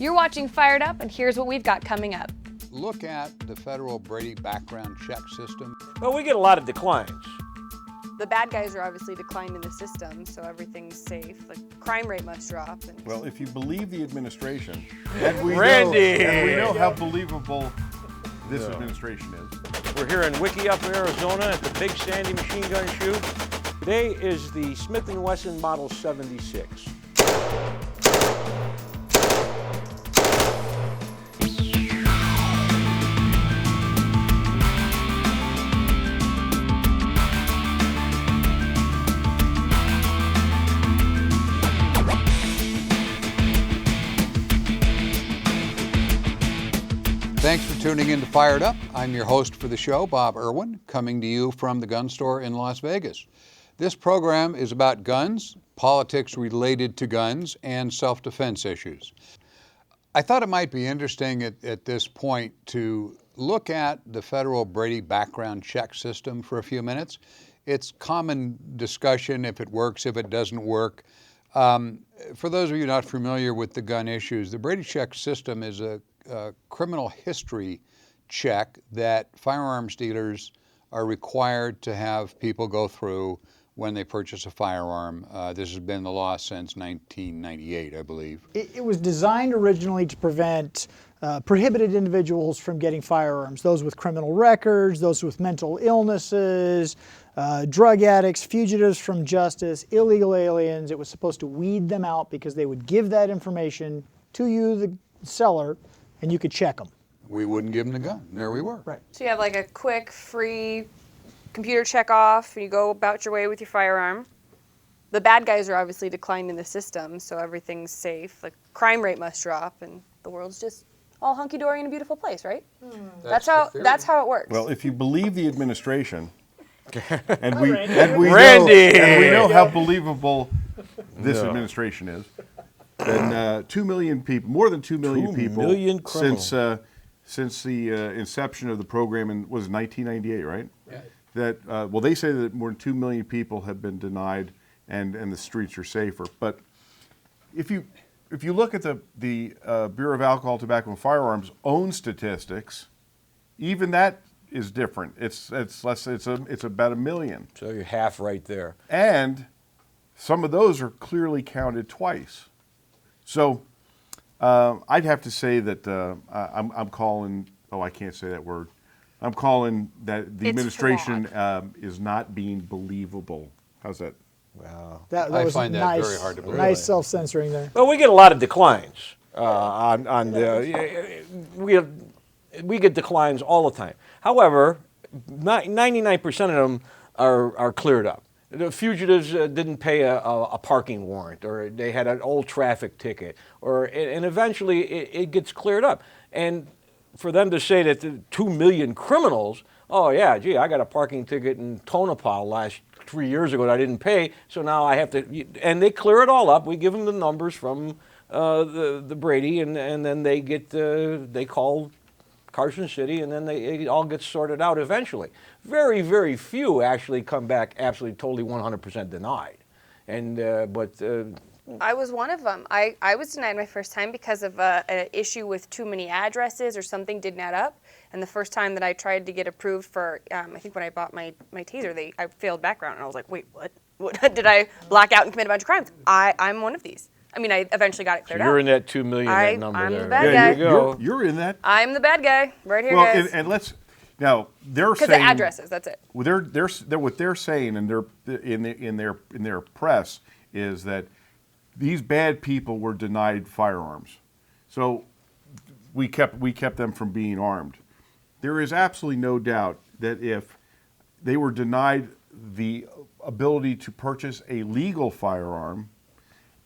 You're watching Fired Up, and here's what we've got coming up. Look at the federal Brady background check system. Well, we get a lot of declines. The bad guys are obviously declined in the system, so everything's safe. The crime rate must drop. Well, if you believe the administration, and we know how believable this administration is. We're here in Wickiup, Arizona at the Big Sandy Machine Gun Shoot. Today is the Smith & Wesson Model 76. Thanks for tuning in to Fired Up. I'm your host for the show, Bob Irwin, coming to you from the gun store in Las Vegas. This program is about guns, politics related to guns, and self-defense issues. I thought it might be interesting at this point to look at the federal Brady background check system for a few minutes. It's common discussion if it works, if it doesn't work. For those of you not familiar with the gun issues, the Brady check system is a criminal history check that firearms dealers are required to have people go through when they purchase a firearm. This has been the law since 1998, I believe. It was designed originally to prevent prohibited individuals from getting firearms, those with criminal records, those with mental illnesses, drug addicts, fugitives from justice, illegal aliens. It was supposed to weed them out because they would give that information to you, the seller, and you could check them. We wouldn't give them the gun. There we were. Right. So you have like a quick, free computer check off, and you go about your way with your firearm. The bad guys are obviously declined in the system, so everything's safe. The crime rate must drop, and the world's just all hunky-dory in a beautiful place, right? That's how it works. Well, if you believe the administration, and Randy. we know how believable this administration is, then 2 million people, more than 2 million people, since the inception of the program was 1998, right? Yeah. That they say that more than 2 million people have been denied, and the streets are safer. But if you look at the Bureau of Alcohol, Tobacco, and Firearms own statistics, even that is different. It's less. It's about 1 million. So you're half right there. And some of those are clearly counted twice. So I'd have to say that I'm calling. Oh, I can't say that word. I'm calling that the administration is not being believable. How's that? Wow. That I was find that nice, very hard to believe. nice self-censoring there. Well, we get a lot of declines on the. We get declines all the time. However, 99% of them are cleared up. The fugitives didn't pay a parking warrant, or they had an old traffic ticket, and eventually it gets cleared up. And for them to say that the 2 million criminals, oh yeah, gee, I got a parking ticket in Tonopah 3 years ago that I didn't pay, so now I have to, and they clear it all up. We give them the numbers from the Brady, and then they call Carson City, and then it all gets sorted out eventually. Very, very few actually come back absolutely, totally 100% denied. And I was one of them. I was denied my first time because of an issue with too many addresses or something didn't add up. And the first time that I tried to get approved for, I think when I bought my taser, I failed background, and I was like, wait, what? Did I black out and commit a bunch of crimes? I'm one of these. I mean, I eventually got it cleared so you're out. in that 2 million that number I'm there. the bad guy. You go. You're in that. I'm the bad guy right here, guys. And let's now they're Because saying the addresses, that's it. Well, they're what they're saying, and in their press is that these bad people were denied firearms, so we kept them from being armed. There is absolutely no doubt that if they were denied the ability to purchase a legal firearm,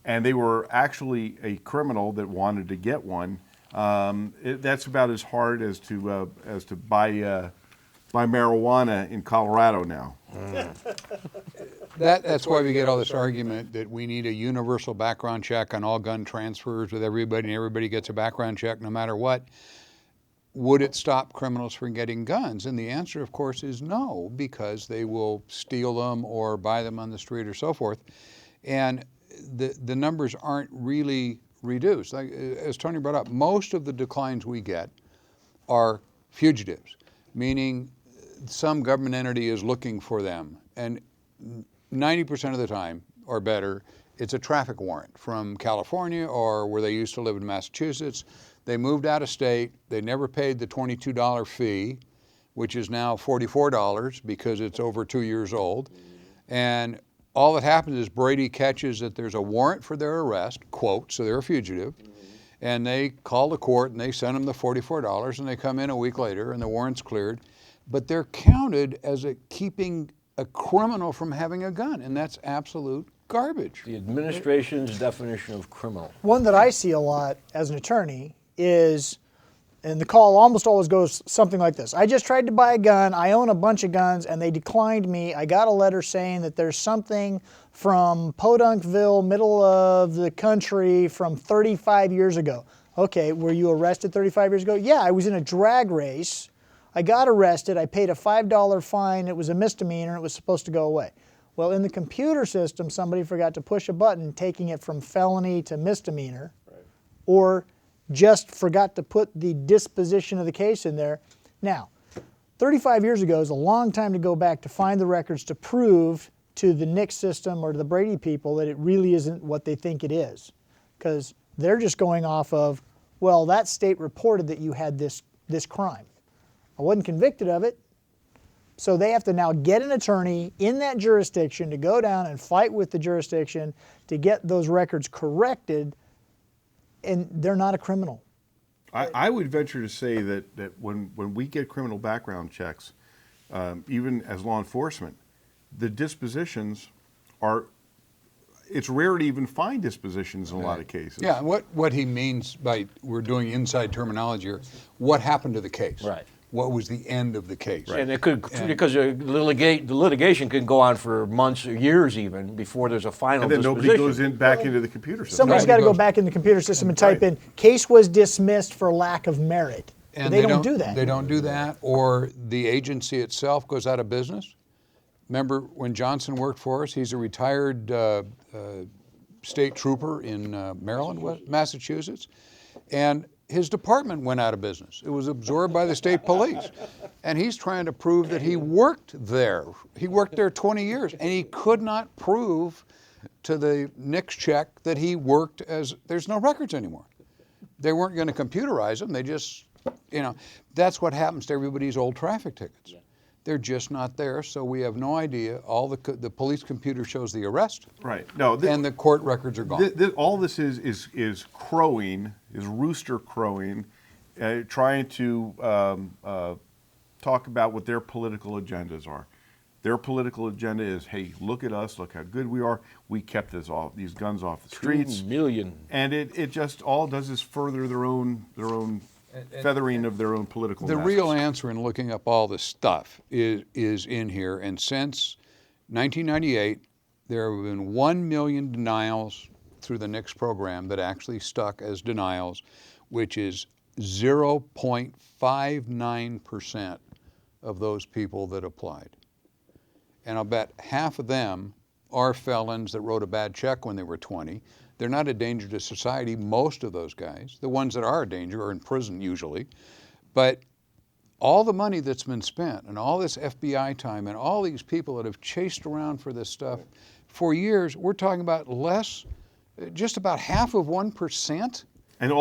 and they were actually a criminal that wanted to get one, that's about as hard as to buy marijuana in Colorado now. That's why we get all this argument that we need a universal background check on all gun transfers with everybody, and everybody gets a background check no matter what. Would it stop criminals from getting guns? And the answer, of course, is no, because they will steal them or buy them on the street or so forth. And the numbers aren't really reduced. Like, as Tony brought up, most of the declines we get are fugitives, meaning some government entity is looking for them. And 90% of the time, or better, it's a traffic warrant from California or where they used to live in Massachusetts. They moved out of state. They never paid the $22 fee, which is now $44 because it's over 2 years old. And all that happens is Brady catches that there's a warrant for their arrest, quote, so they're a fugitive, and they call the court and they send them the $44 and they come in a week later and the warrant's cleared. But they're counted as keeping a criminal from having a gun, and that's absolute garbage. The administration's definition of criminal. One that I see a lot as an attorney is, and the call almost always goes something like this: I just tried to buy a gun, I own a bunch of guns, and they declined me. I got a letter saying that there's something from Podunkville, middle of the country, from 35 years ago. Okay, were you arrested 35 years ago? Yeah, I was in a drag race. I got arrested, I paid a $5 fine, it was a misdemeanor, it was supposed to go away. Well, in the computer system, somebody forgot to push a button taking it from felony to misdemeanor, or just forgot to put the disposition of the case in there. Now, 35 years ago is a long time to go back to find the records to prove to the NICS system or to the Brady people that it really isn't what they think it is. Because they're just going off of, well, that state reported that you had this crime. I wasn't convicted of it. So they have to now get an attorney in that jurisdiction to go down and fight with the jurisdiction to get those records corrected, and they're not a criminal. I would venture to say that when we get criminal background checks, even as law enforcement, the dispositions are, it's rare to even find dispositions in a lot of cases. Yeah, what he means by, we're doing inside terminology here, what happened to the case? Right. What was the end of the case? Right. And it could, because the litigation can go on for months or years even before there's a final And then disposition. nobody goes back into the computer system. Somebody's Right. got to go back in the computer system and type in, case was dismissed for lack of merit. But And they don't do that. They don't do that, or the agency itself goes out of business. Remember when Johnson worked for us, he's a retired state trooper in Maryland, Massachusetts, and his department went out of business. It was absorbed by the state police. And he's trying to prove that he worked there. He worked there 20 years, and he could not prove to the NICS check that he worked as, there's no records anymore. They weren't going to computerize them. They just, that's what happens to everybody's old traffic tickets. They're just not there, so we have no idea. All the police computer shows the arrest, Right. No. and the court records are gone. All this is crowing, is rooster crowing, trying to talk about what their political agendas are. Their political agenda is, hey, look at us, look how good we are. We kept these guns off the streets. 2 million. And it just all does is further their own feathering of their own political The masses. real answer in looking up all this stuff is in here, and since 1998, there have been 1 million denials through the NICS program that actually stuck as denials, which is 0.59% of those people that applied. And I'll bet half of them are felons that wrote a bad check when they were 20. They're not a danger to society, most of those guys. The ones that are a danger are in prison usually. But all the money that's been spent and all this FBI time and all these people that have chased around for this stuff for years, we're talking about just about half of 1%. And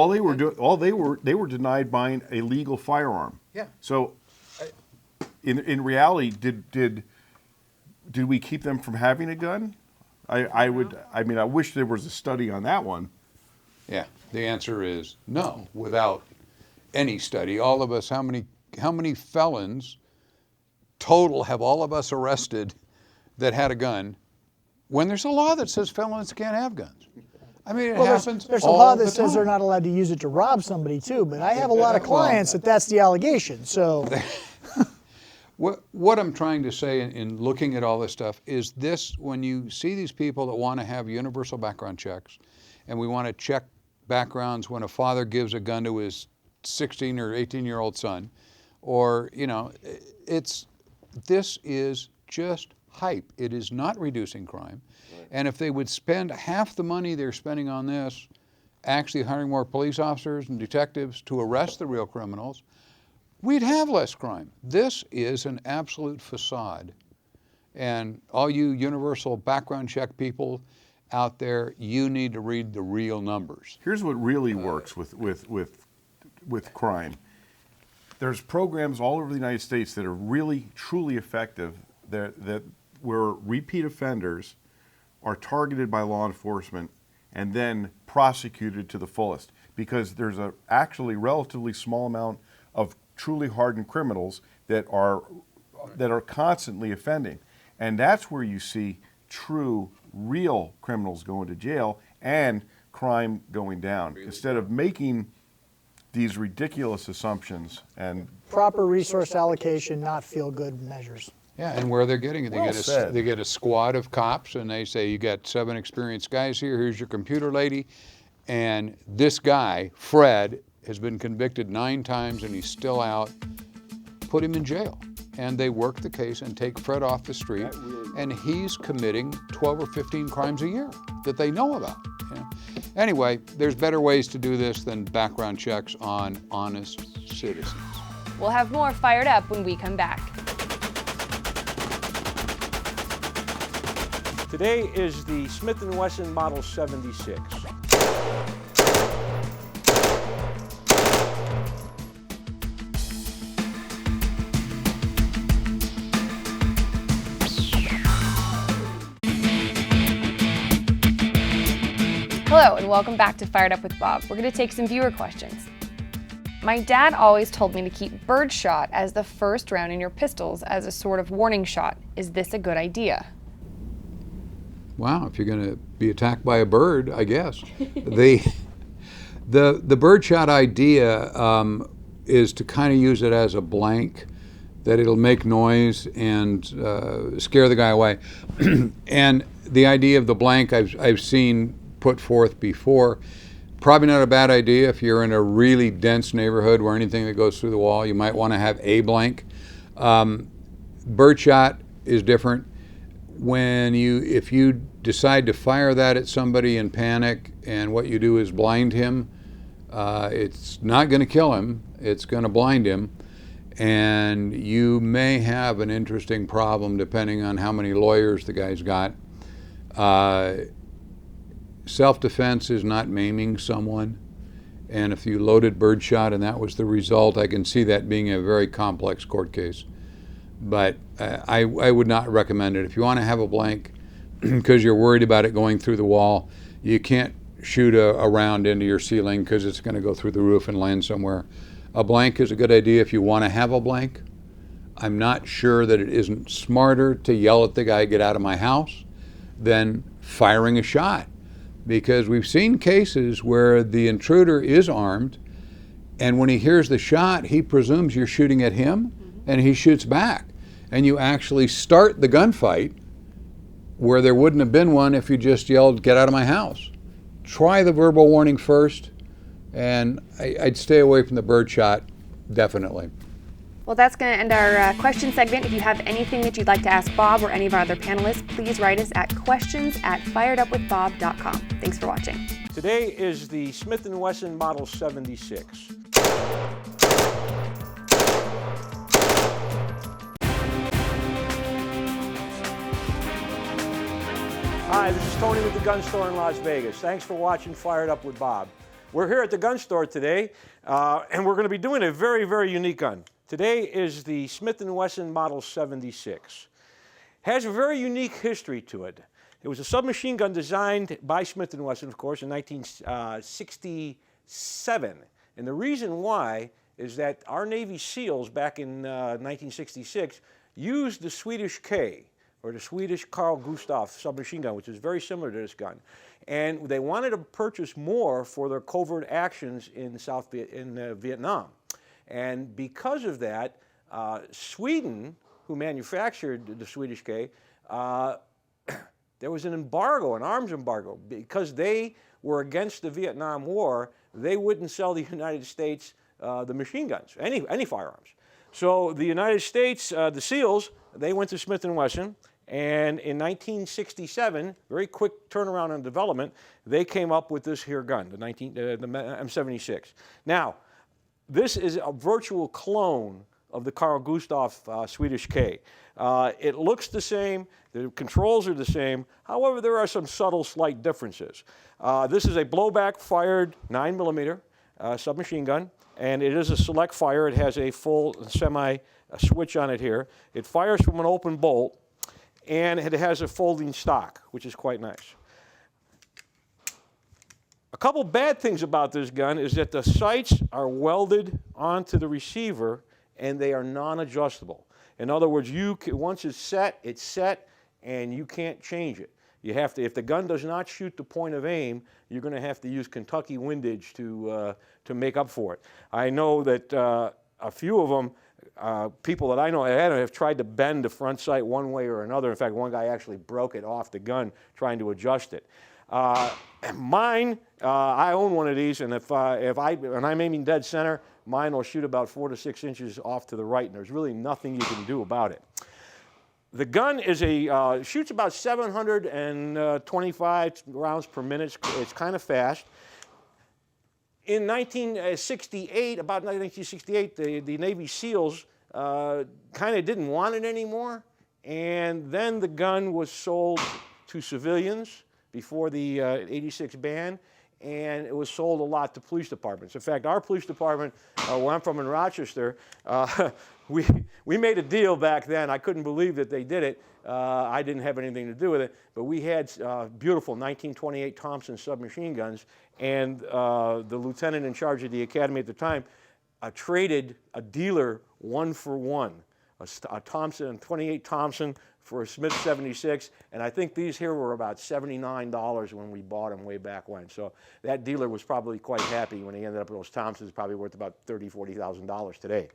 they were denied buying a legal firearm. Yeah. So, in reality, did we keep them from having a gun? I wish there was a study on that one. Yeah, the answer is no, without any study. All of us, how many felons total have all of us arrested that had a gun when there's a law that says felons can't have guns? I mean, it happens There's a all law the that says time. they're not allowed to use it to rob somebody too, but I have a lot of clients that's the allegation, so. What I'm trying to say in looking at all this stuff is this: when you see these people that want to have universal background checks, and we want to check backgrounds when a father gives a gun to his 16 or 18-year-old son, or, this is just hype. It is not reducing crime. And if they would spend half the money they're spending on this actually hiring more police officers and detectives to arrest the real criminals, we'd have less crime. This is an absolute facade. And all you universal background check people out there, you need to read the real numbers. Here's what really works with crime. There's programs all over the United States that are really, truly effective that where repeat offenders are targeted by law enforcement and then prosecuted to the fullest, because there's a actually relatively small amount of truly hardened criminals that are constantly offending. And that's where you see true, real criminals going to jail and crime going down, instead of making these ridiculous assumptions and Proper resource allocation, not feel-good measures. Yeah, and where they're getting it, Well said. they get a squad of cops, and they say, you got 7 experienced guys here, here's your computer lady, and this guy, Fred, has been convicted 9 times and he's still out. Put him in jail. And they work the case and take Fred off the street, and he's committing 12 or 15 crimes a year that they know about. Yeah. Anyway, there's better ways to do this than background checks on honest citizens. We'll have more Fired Up when we come back. Today is the Smith & Wesson Model 76. Hello, and welcome back to Fired Up with Bob. We're going to take some viewer questions. My dad always told me to keep birdshot as the first round in your pistols as a sort of warning shot. Is this a good idea? Wow, if you're going to be attacked by a bird, I guess. the birdshot idea is to kind of use it as a blank, that it'll make noise and scare the guy away. And the idea of the blank I've seen put forth before. Probably not a bad idea if you're in a really dense neighborhood where anything that goes through the wall, you might want to have a blank. Birdshot is different. If you decide to fire that at somebody in panic and what you do is blind him, it's not going to kill him, it's going to blind him. And you may have an interesting problem depending on how many lawyers the guy's got. Self-defense is not maiming someone, and if you loaded birdshot and that was the result, I can see that being a very complex court case. But I would not recommend it. If you want to have a blank because you're worried about it going through the wall, you can't shoot a round into your ceiling because it's going to go through the roof and land somewhere. A blank is a good idea if you want to have a blank. I'm not sure that it isn't smarter to yell at the guy, get out of my house, than firing a shot. Because we've seen cases where the intruder is armed, and when he hears the shot, he presumes you're shooting at him, and he shoots back. And you actually start the gunfight where there wouldn't have been one if you just yelled, get out of my house. Try the verbal warning first, and I'd stay away from the birdshot, definitely. Well, that's going to end our question segment. If you have anything that you'd like to ask Bob or any of our other panelists, please write us at questions@firedupwithbob.com. Thanks for watching. Today is the Smith & Wesson Model 76. Hi, this is Tony with the Gun Store in Las Vegas. Thanks for watching Fired Up with Bob. We're here at the gun store today, and we're going to be doing a very, very unique gun. Today is the Smith & Wesson Model 76. Has a very unique history to it. It was a submachine gun designed by Smith & Wesson, of course, in 1967. And the reason why is that our Navy SEALs back in 1966 used the Swedish K, or the Swedish Carl Gustaf submachine gun, which is very similar to this gun. And they wanted to purchase more for their covert actions in Vietnam. And because of that, Sweden, who manufactured the Swedish K, there was an embargo, an arms embargo. Because they were against the Vietnam War, they wouldn't sell the United States the machine guns, any firearms. So the United States, the SEALs, they went to Smith & Wesson, And in 1967, very quick turnaround in development, they came up with this here gun, the M76. Now, this is a virtual clone of the Carl Gustaf Swedish K. It looks the same, the controls are the same, however, there are some subtle slight differences. This is a blowback fired 9mm submachine gun, and it is a select fire. It has a full semi switch on it here. It fires from an open bolt, and it has a folding stock, which is quite nice. A couple bad things about this gun is that the sights are welded onto the receiver and they are non-adjustable. In other words, once it's set, and you can't change it. You have to, if the gun does not shoot the point of aim, you're going to have to use Kentucky windage to make up for it. I know that a few of them, people that I know have tried to bend the front sight one way or another. In fact, one guy actually broke it off the gun trying to adjust it. Mine, I own one of these, and if I'm aiming dead center, mine will shoot about 4 to 6 inches off to the right, and there's really nothing you can do about it. The gun is shoots about 725 rounds per minute. It's kind of fast. In 1968, about 1968, the Navy SEALs kind of didn't want it anymore, and then the gun was sold to civilians before the 86 ban, and it was sold a lot to police departments. In fact, our police department, where I'm from in Rochester, we made a deal back then. I couldn't believe that they did it. I didn't have anything to do with it, but we had beautiful 1928 Thompson submachine guns, and the lieutenant in charge of the academy at the time traded a dealer 1-for-1, a Thompson, 28 Thompson for a Smith 76, and I think these here were about $79 when we bought them way back when. So that dealer was probably quite happy when he ended up with those Thompsons, probably worth about $30,000, $40,000 today.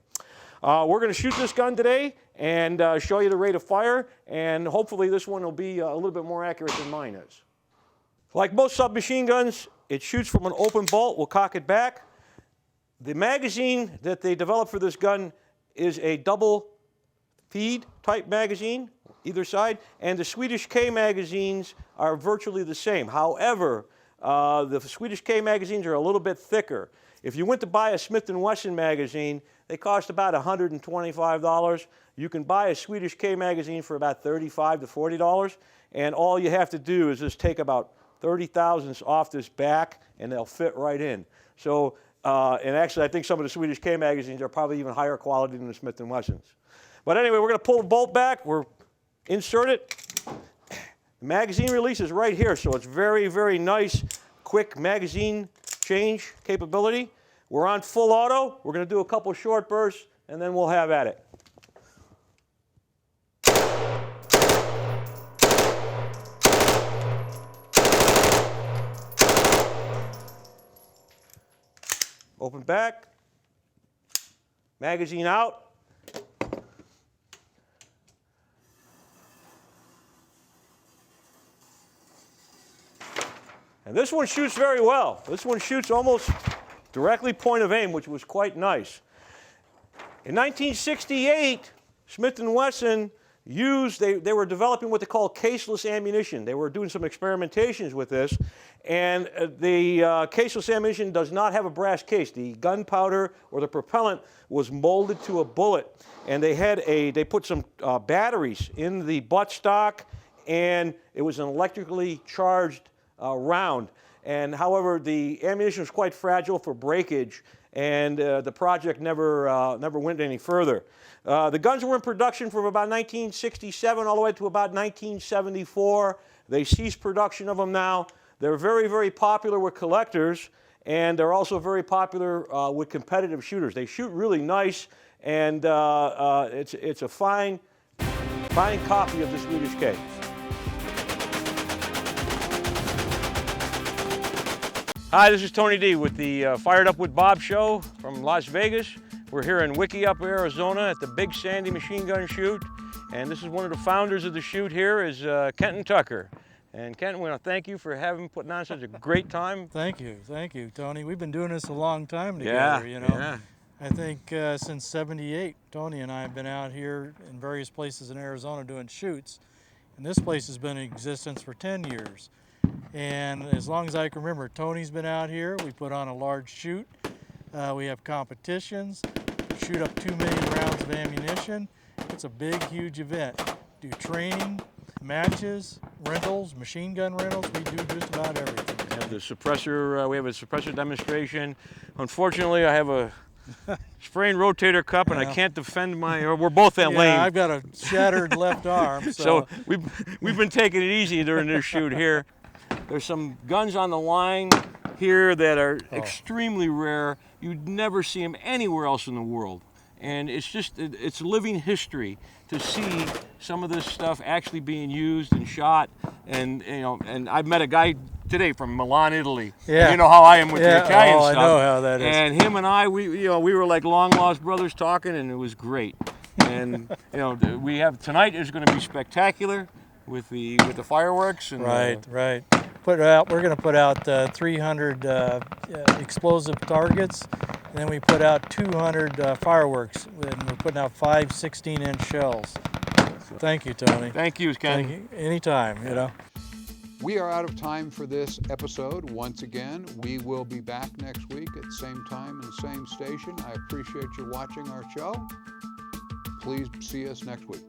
We're going to shoot this gun today and show you the rate of fire, and hopefully this one will be a little bit more accurate than mine is. Like most submachine guns, it shoots from an open bolt. We'll cock it back. The magazine that they developed for this gun is a double feed type magazine, either side, and the Swedish K magazines are virtually the same. However, the Swedish K magazines are a little bit thicker. If you went to buy a Smith & Wesson magazine, they cost about $125. You can buy a Swedish K magazine for about $35 to $40, and all you have to do is just take about 30 thousandths off this back, and they'll fit right in. So, and actually, I think some of the Swedish K magazines are probably even higher quality than the Smith & Wessons. But anyway, we're going to pull the bolt back. We're insert it. The magazine release is right here, so it's very, very nice, quick magazine change capability. We're on full auto. We're going to do a couple short bursts, and then we'll have at it. Open back. Magazine out. And this one shoots very well. This one shoots almost directly point of aim, which was quite nice. In 1968, Smith & Wesson they were developing what they call caseless ammunition. They were doing some experimentations with this, and the caseless ammunition does not have a brass case. The gunpowder or the propellant was molded to a bullet, and they put some batteries in the buttstock, and it was an electrically charged round. And however, the ammunition was quite fragile for breakage, and the project never went any further. The guns were in production from about 1967 all the way to about 1974. They ceased production of them now. They're very, very popular with collectors, and they're also very popular with competitive shooters. They shoot really nice, and it's a fine copy of the Swedish K. Hi, this is Tony D with the Fired Up with Bob show from Las Vegas. We're here in Wickiup, Arizona at the Big Sandy Machine Gun Shoot. And this is one of the founders of the shoot here is Kenton Tucker. And Kenton, we want to thank you for putting on such a great time. Thank you, Tony. We've been doing this a long time together, you know. Yeah. I think since '78, Tony and I have been out here in various places in Arizona doing shoots. And this place has been in existence for 10 years. And as long as I can remember, Tony's been out here. We put on a large shoot. We have competitions, shoot up 2 million rounds of ammunition. It's a big, huge event. Do training, matches, rentals, machine gun rentals. We do just about everything. We have the suppressor. We have a suppressor demonstration. Unfortunately, I have a sprained rotator cuff, and I can't defend my. Or we're both lame. Yeah, I've got a shattered left arm. So we've been taking it easy during this shoot here. There's some guns on the line here that are extremely rare. You'd never see them anywhere else in the world. And it's living history to see some of this stuff actually being used and shot. And and I met a guy today from Milan, Italy. Yeah. You know how I am with the Italian stuff. I know how that is. And him and I, we were like long lost brothers talking, and it was great. And we have tonight is going to be spectacular with the fireworks. And, Right. We're going to put out 300 explosive targets, and then we put out 200 fireworks, and we're putting out 5 16-inch shells. Thank you, Tony. Thank you, Ken. Thank you. Anytime, We are out of time for this episode. Once again, we will be back next week at the same time and the same station. I appreciate you watching our show. Please see us next week.